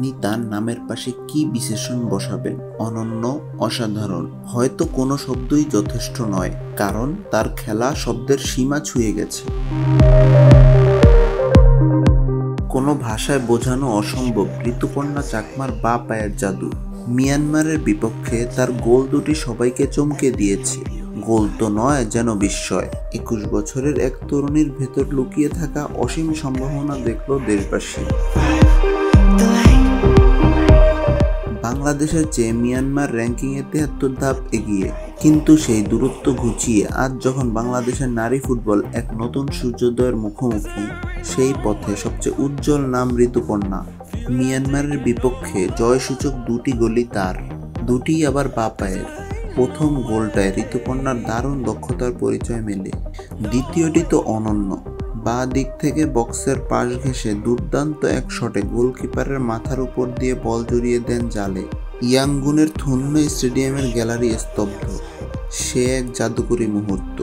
আপনি তার নামের পাশে কি বিশেষণ বসাবেন? অনন্য, অসাধারণ। হয়তো কোনো শব্দই যথেষ্ট নয়, কারণ তার খেলা শব্দের সীমা ছুঁয়ে গেছে। কোনো ভাষায় বোঝানো অসম্ভব ঋতুপর্ণা চাকমার বাঁ পায়ের জাদু। মিয়ানমারের বিপক্ষে তার গোল দুটি সবাইকে চমকে দিয়েছে। গোল তো নয়, যেন বিস্ময়। 21 বছরের এক তরুণীর ভেতর লুকিয়ে থাকা অসীম সম্ভাবনা দেখল দেশবাসী। বাংলাদেশের চেয়ে মিয়ানমার র্যাঙ্কিংয়ে 73 ধাপ এগিয়ে, কিন্তু সেই দূরত্ব ঘুচিয়ে আজ যখন বাংলাদেশের নারী ফুটবল এক নতুন সূর্যোদয়ের মুখোমুখি, সেই পথে সবচেয়ে উজ্জ্বল নাম ঋতুপর্ণা। মিয়ানমারের বিপক্ষে জয়সূচক দুটি গোলই তার, দুটিই আবার বাঁ পায়ের। প্রথম গোলটায় ঋতুপর্ণার দারুণ দক্ষতার পরিচয় মেলে, দ্বিতীয়টি তো অনন্য। বাঁ দিক থেকে বক্সের পাশ ঘেঁষে দুর্দান্ত এক শটে গোলকিপারের মাথার উপর দিয়ে বল জড়িয়ে দেন জালে। ইয়াঙ্গুনের থুন্ম স্টেডিয়ামের গ্যালারি স্তব্ধ। সে এক জাদুকরী মুহূর্ত।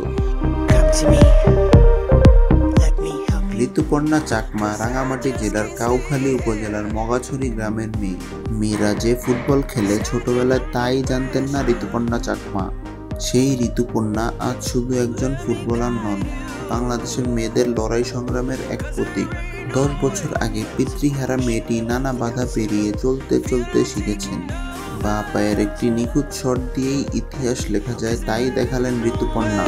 ঋতুপর্ণা চাকমা রাঙামাটি জেলার কাউখালী উপজেলার মগাছড়ি গ্রামের মেয়ে। মেয়েরা যে ফুটবল খেলে ছোটবেলায় তাই জানতেন না ঋতুপর্ণা চাকমা। সেই ঋতুপর্ণা আজ শুধু একজন ফুটবলার নন, বাংলাদেশের মেয়েদের লড়াই সংগ্রামের এক প্রতীক। 10 বছর আগে পিতৃহারা মেয়েটি নানা বাধা পেরিয়ে চলতে চলতে শিখেছেন। বাঁ পায়ের একটি নিখুঁত শট দিয়েই ইতিহাস লেখা যায়, তাই দেখালেন ঋতুপর্ণা।